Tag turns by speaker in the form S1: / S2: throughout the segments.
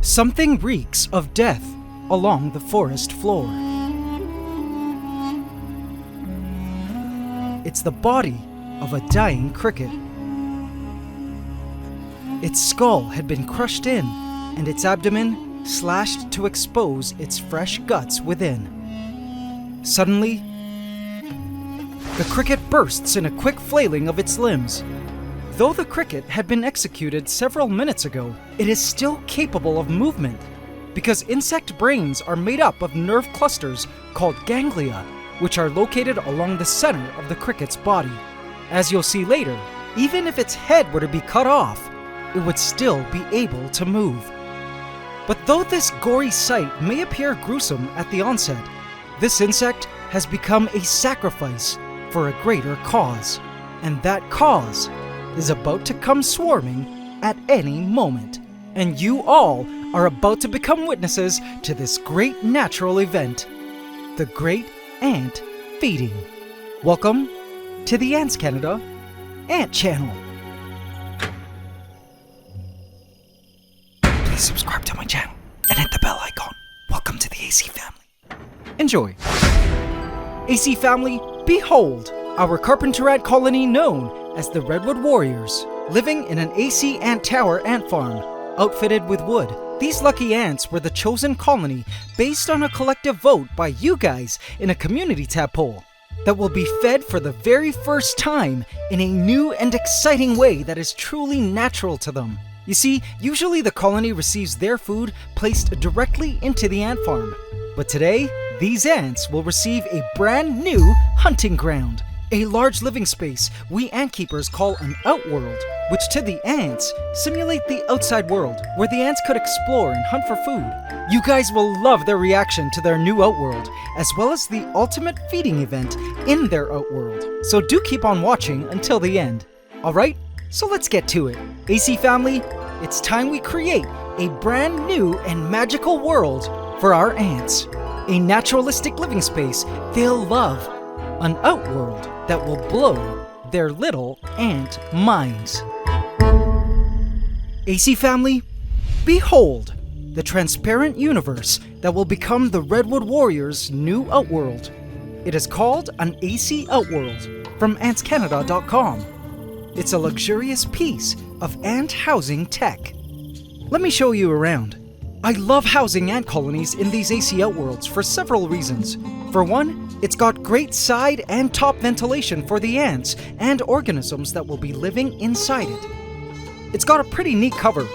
S1: Something reeks of death along the forest floor. It's the body of a dying cricket. Its skull had been crushed in, and its abdomen slashed to expose its fresh guts within. Suddenly, the cricket bursts in a quick flailing of its limbs. Though the cricket had been executed several minutes ago, it is still capable of movement, because insect brains are made up of nerve clusters called ganglia, which are located along the center of the cricket's body. As you'll see later, even if its head were to be cut off, it would still be able to move. But though this gory sight may appear gruesome at the onset, this insect has become a sacrifice for a greater cause, and that cause is about to come swarming at any moment. And you all are about to become witnesses to this great natural event, the Great Ant Feeding. Welcome to the AntsCanada Ant Channel. Please subscribe to my channel and hit the bell icon. Welcome to the AC family. Enjoy. AC family, behold our carpenter ant colony known as the Redwood Warriors, living in an AC ant tower ant farm, outfitted with wood. These lucky ants were the chosen colony based on a collective vote by you guys in a community tadpole that will be fed for the very first time in a new and exciting way that is truly natural to them. You see, usually the colony receives their food placed directly into the ant farm, but today, these ants will receive a brand new hunting ground. A large living space we ant keepers call an outworld, which to the ants simulate the outside world, where the ants could explore and hunt for food. You guys will love their reaction to their new outworld, as well as the ultimate feeding event in their outworld. So do keep on watching until the end. Alright, so let's get to it. AC family, it's time we create a brand new and magical world for our ants. A naturalistic living space they'll love. An outworld that will blow their little ant minds. AC family, behold the transparent universe that will become the Redwood Warriors' new outworld. It is called an AC Outworld from AntsCanada.com. It's a luxurious piece of ant housing tech. Let me show you around. I love housing ant colonies in these AC Outworlds for several reasons. For one, it's got great side and top ventilation for the ants and organisms that will be living inside it. It's got a pretty neat cover,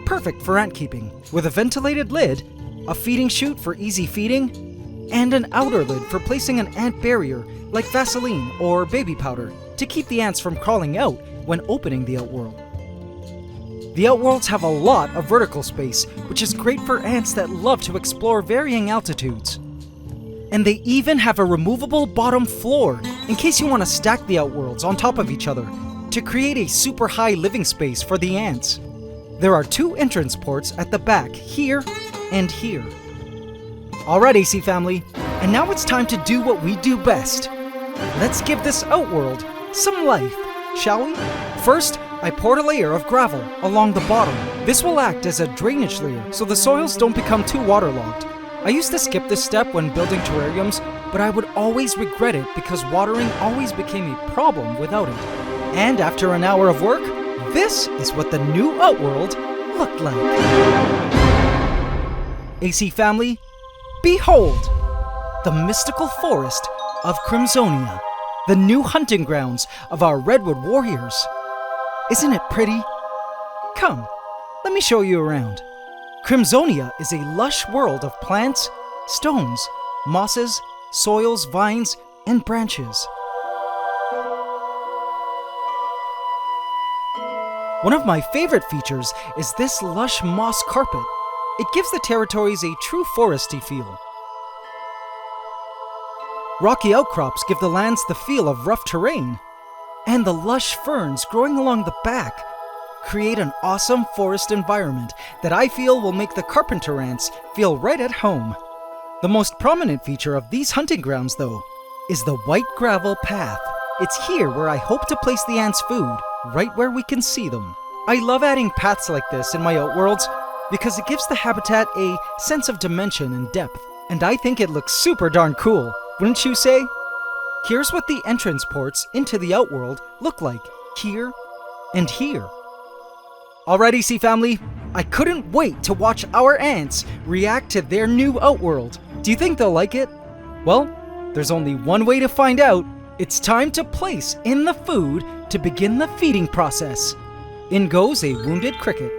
S1: perfect for ant keeping, with a ventilated lid, a feeding chute for easy feeding, and an outer lid for placing an ant barrier like Vaseline or baby powder to keep the ants from crawling out when opening the outworld. The outworlds have a lot of vertical space, which is great for ants that love to explore varying altitudes. And they even have a removable bottom floor in case you want to stack the outworlds on top of each other to create a super high living space for the ants. There are 2 entrance ports at the back, here and here. Alright AC family, and now it's time to do what we do best. Let's give this outworld some life, shall we? First, I poured a layer of gravel along the bottom. This will act as a drainage layer so the soils don't become too waterlogged. I used to skip this step when building terrariums, but I would always regret it because watering always became a problem without it. And after an hour of work, this is what the new outworld looked like. AC family, behold the mystical forest of Crimzonia, the new hunting grounds of our Redwood Warriors. Isn't it pretty? Come, let me show you around. Crimzonia is a lush world of plants, stones, mosses, soils, vines, and branches. One of my favorite features is this lush moss carpet. It gives the territories a true foresty feel. Rocky outcrops give the lands the feel of rough terrain, and the lush ferns growing along the back create an awesome forest environment that I feel will make the carpenter ants feel right at home. The most prominent feature of these hunting grounds, though, is the white gravel path. It's here where I hope to place the ants' food, right where we can see them. I love adding paths like this in my outworlds because it gives the habitat a sense of dimension and depth, and I think it looks super darn cool, wouldn't you say? Here's what the entrance ports into the outworld look like, here and here. Alrighty, Sea Family, I couldn't wait to watch our ants react to their new outworld. Do you think they'll like it? Well, there's only one way to find out. It's time to place in the food to begin the feeding process. In goes a wounded cricket.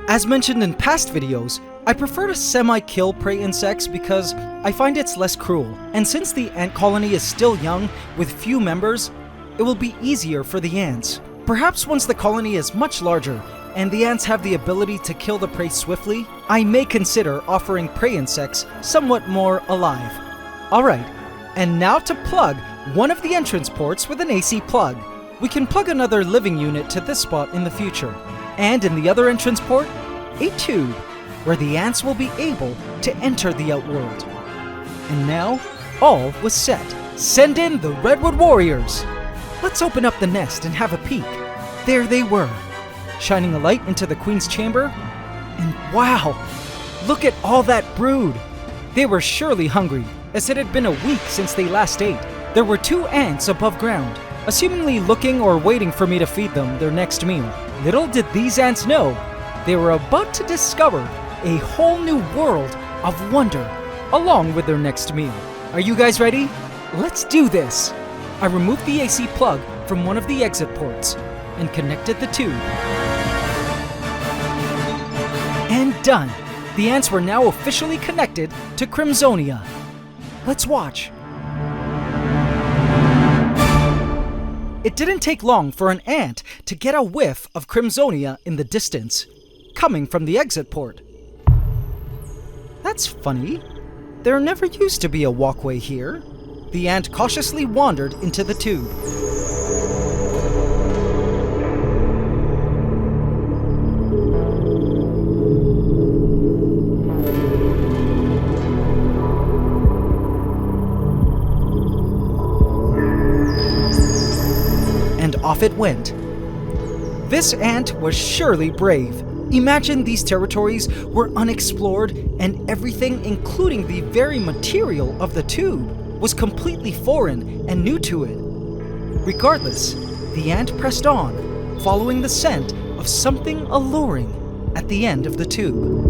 S1: As mentioned in past videos, I prefer to semi-kill prey insects because I find it's less cruel, and since the ant colony is still young with few members, it will be easier for the ants. Perhaps once the colony is much larger and the ants have the ability to kill the prey swiftly, I may consider offering prey insects somewhat more alive. Alright, and now to plug one of the entrance ports with an AC plug. We can plug another living unit to this spot in the future, and in the other entrance port, a tube where the ants will be able to enter the outworld. And now, all was set. Send in the Redwood Warriors! Let's open up the nest and have a peek. There they were, shining a light into the queen's chamber, and wow, look at all that brood. They were surely hungry, as it had been a week since they last ate. There were 2 ants above ground, assumingly looking or waiting for me to feed them their next meal. Little did these ants know, they were about to discover a whole new world of wonder along with their next meal. Are you guys ready? Let's do this! I removed the AC plug from one of the exit ports and connected the tube. And done! The ants were now officially connected to Crimzonia. Let's watch. It didn't take long for an ant to get a whiff of Crimzonia in the distance, coming from the exit port. That's funny. There never used to be a walkway here. The ant cautiously wandered into the tube. And off it went. This ant was surely brave. Imagine these territories were unexplored and everything, including the very material of the tube, was completely foreign and new to it. Regardless, the ant pressed on, following the scent of something alluring at the end of the tube.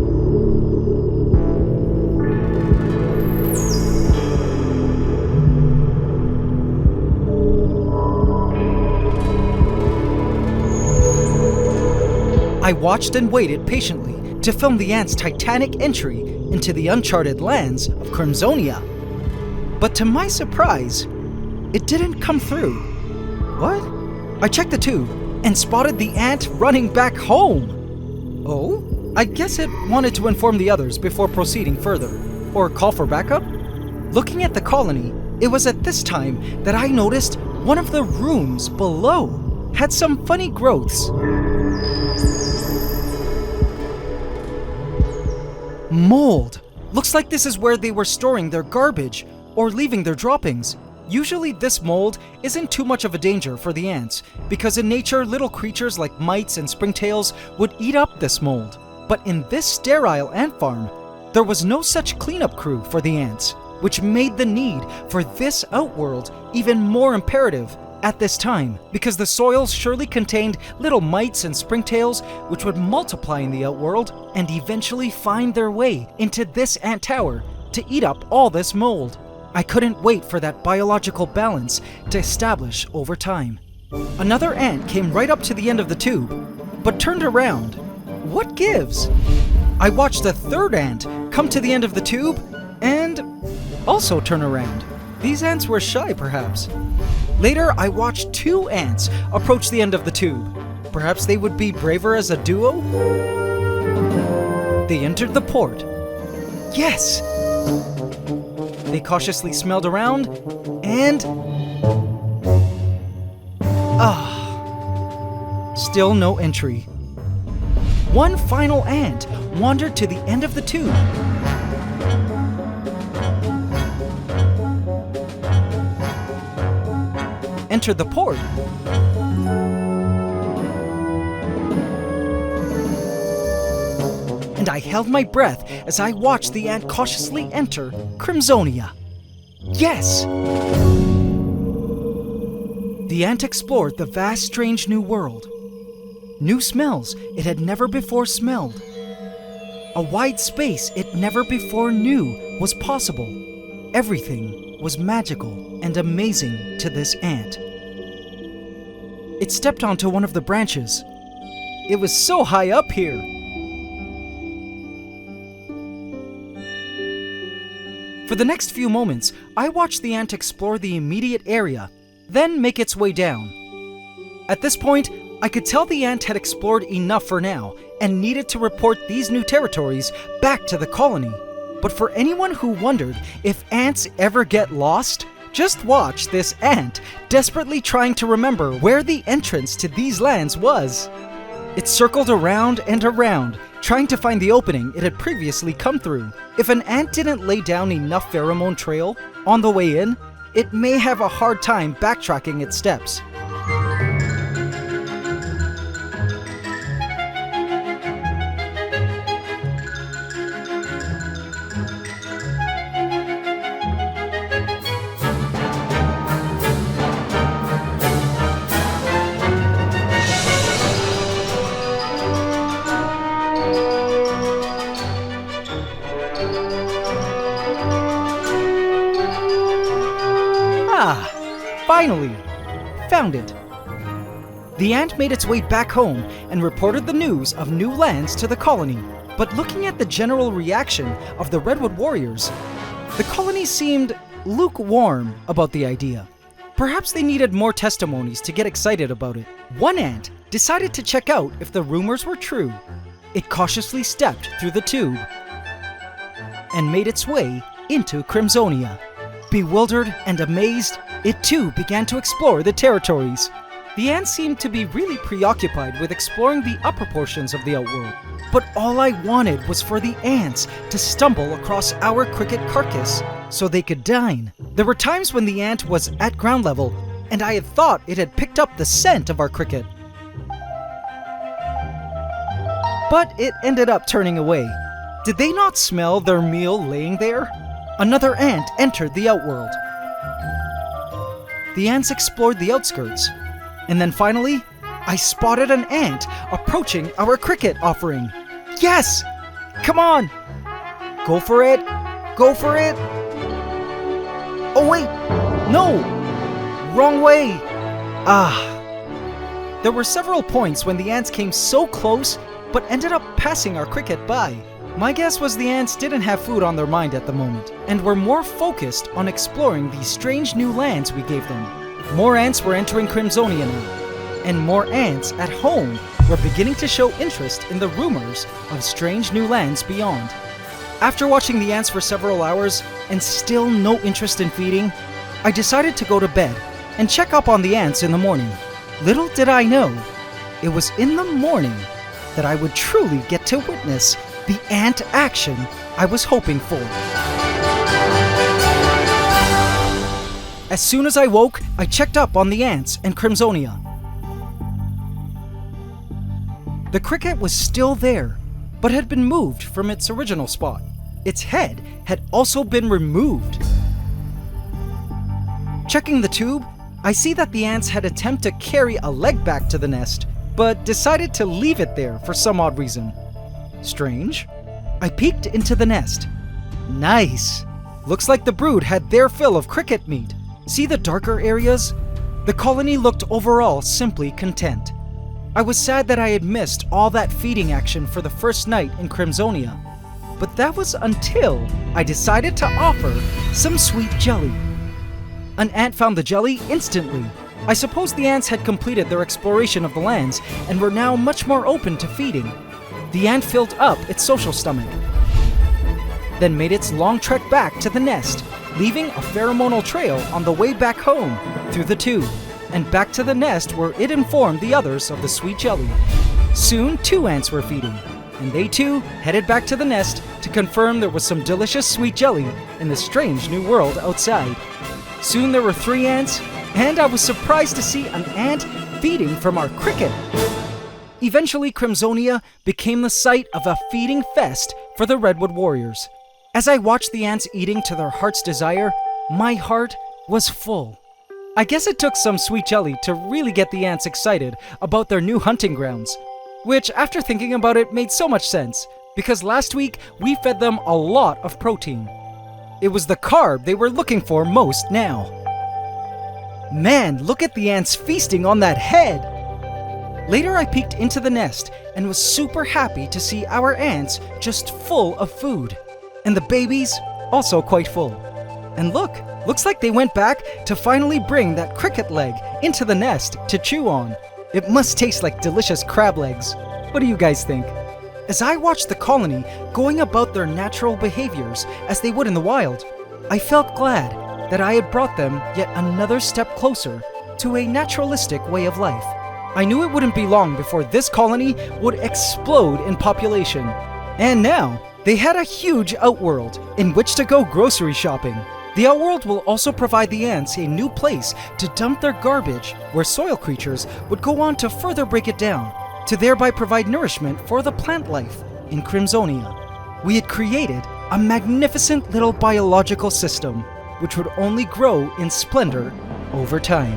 S1: I watched and waited patiently to film the ant's titanic entry into the uncharted lands of Crimzonia. But to my surprise, it didn't come through. What? I checked the tube and spotted the ant running back home. Oh? I guess it wanted to inform the others before proceeding further, or call for backup? Looking at the colony, it was at this time that I noticed one of the rooms below had some funny growths. Mold. Looks like this is where they were storing their garbage or leaving their droppings. Usually this mold isn't too much of a danger for the ants, because in nature little creatures like mites and springtails would eat up this mold. But in this sterile ant farm, there was no such cleanup crew for the ants, which made the need for this outworld even more imperative at this time, because the soils surely contained little mites and springtails which would multiply in the outworld and eventually find their way into this ant tower to eat up all this mold. I couldn't wait for that biological balance to establish over time. Another ant came right up to the end of the tube, but turned around. What gives? I watched a third ant come to the end of the tube and also turn around. These ants were shy, perhaps. Later, I watched 2 ants approach the end of the tube. Perhaps they would be braver as a duo? They entered the port. Yes! They cautiously smelled around, and... still no entry. One final ant wandered to the end of the tube. Entered the port. And I held my breath as I watched the ant cautiously enter Crimzonia. Yes! The ant explored the vast, strange new world. New smells it had never before smelled. A wide space it never before knew was possible. Everything was magical and amazing to this ant. It stepped onto one of the branches. It was so high up here. For the next few moments, I watched the ant explore the immediate area, then make its way down. At this point, I could tell the ant had explored enough for now and needed to report these new territories back to the colony. But for anyone who wondered if ants ever get lost, just watch this ant desperately trying to remember where the entrance to these lands was. It circled around and around, trying to find the opening it had previously come through. If an ant didn't lay down enough pheromone trail on the way in, it may have a hard time backtracking its steps. Finally! Found it! The ant made its way back home and reported the news of new lands to the colony. But looking at the general reaction of the Redwood Warriors, the colony seemed lukewarm about the idea. Perhaps they needed more testimonies to get excited about it. One ant decided to check out if the rumors were true. It cautiously stepped through the tube and made its way into Crimzonia. Bewildered and amazed, it too began to explore the territories. The ants seemed to be really preoccupied with exploring the upper portions of the outworld. But all I wanted was for the ants to stumble across our cricket carcass so they could dine. There were times when the ant was at ground level and I had thought it had picked up the scent of our cricket. But it ended up turning away. Did they not smell their meal laying there? Another ant entered the outworld. The ants explored the outskirts, and then finally, I spotted an ant approaching our cricket offering. Yes! Come on! Go for it! Go for it! Oh wait! No! Wrong way! There were several points when the ants came so close, but ended up passing our cricket by. My guess was the ants didn't have food on their mind at the moment, and were more focused on exploring these strange new lands we gave them. More ants were entering Crimzonia now, and more ants at home were beginning to show interest in the rumors of strange new lands beyond. After watching the ants for several hours, and still no interest in feeding, I decided to go to bed and check up on the ants in the morning. Little did I know, it was in the morning that I would truly get to witness the ant action I was hoping for. As soon as I woke, I checked up on the ants and Crimzonia. The cricket was still there, but had been moved from its original spot. Its head had also been removed. Checking the tube, I see that the ants had attempted to carry a leg back to the nest, but decided to leave it there for some odd reason. Strange. I peeked into the nest. Nice. Looks like the brood had their fill of cricket meat. See the darker areas? The colony looked overall simply content. I was sad that I had missed all that feeding action for the first night in Crimzonia. But that was until I decided to offer some sweet jelly. An ant found the jelly instantly. I suppose the ants had completed their exploration of the lands and were now much more open to feeding. The ant filled up its social stomach, then made its long trek back to the nest, leaving a pheromonal trail on the way back home through the tube, and back to the nest where it informed the others of the sweet jelly. Soon 2 ants were feeding, and they too headed back to the nest to confirm there was some delicious sweet jelly in the strange new world outside. Soon there were 3 ants, and I was surprised to see an ant feeding from our cricket. Eventually, Crimzonia became the site of a feeding fest for the Redwood Warriors. As I watched the ants eating to their heart's desire, my heart was full. I guess it took some sweet jelly to really get the ants excited about their new hunting grounds, which, after thinking about it, made so much sense, because last week we fed them a lot of protein. It was the carb they were looking for most now. Man, look at the ants feasting on that head! Later I peeked into the nest and was super happy to see our ants just full of food, and the babies also quite full. And looks like they went back to finally bring that cricket leg into the nest to chew on. It must taste like delicious crab legs. What do you guys think? As I watched the colony going about their natural behaviors as they would in the wild, I felt glad that I had brought them yet another step closer to a naturalistic way of life. I knew it wouldn't be long before this colony would explode in population. And now, they had a huge outworld in which to go grocery shopping. The outworld will also provide the ants a new place to dump their garbage, where soil creatures would go on to further break it down, to thereby provide nourishment for the plant life in Crimzonia. We had created a magnificent little biological system, which would only grow in splendor over time.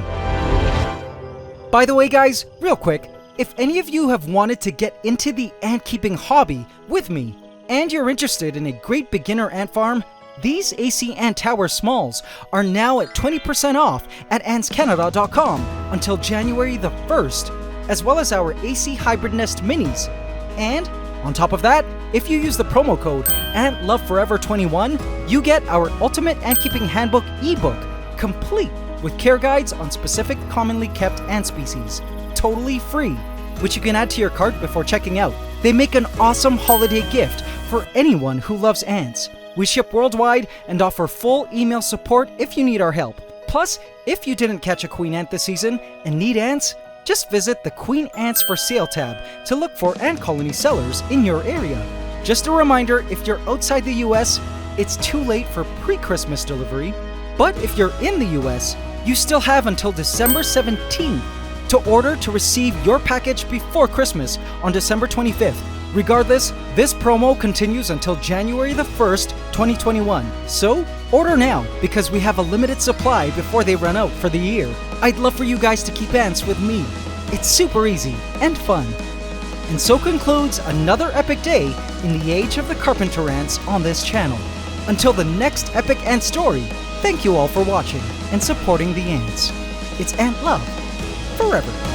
S1: By the way, guys, real quick, if any of you have wanted to get into the ant keeping hobby with me, and you're interested in a great beginner ant farm, these AC Ant Tower Smalls are now at 20% off at AntsCanada.com until January the 1st, as well as our AC Hybrid Nest Minis. And, on top of that, if you use the promo code AntLoveForever21, you get our Ultimate Ant Keeping Handbook ebook, complete with care guides on specific commonly kept ant species, totally free, which you can add to your cart before checking out. They make an awesome holiday gift for anyone who loves ants. We ship worldwide and offer full email support if you need our help. Plus, if you didn't catch a queen ant this season and need ants, just visit the Queen Ants for Sale tab to look for ant colony sellers in your area. Just a reminder, if you're outside the US, it's too late for pre-Christmas delivery, but if you're in the US, you still have until December 17th to order to receive your package before Christmas on December 25th. Regardless, this promo continues until January the 1st, 2021. So, order now, because we have a limited supply before they run out for the year. I'd love for you guys to keep ants with me. It's super easy and fun. And so concludes another epic day in the age of the carpenter ants on this channel. Until the next epic ant story, thank you all for watching and supporting the ants. It's Ant Love forever.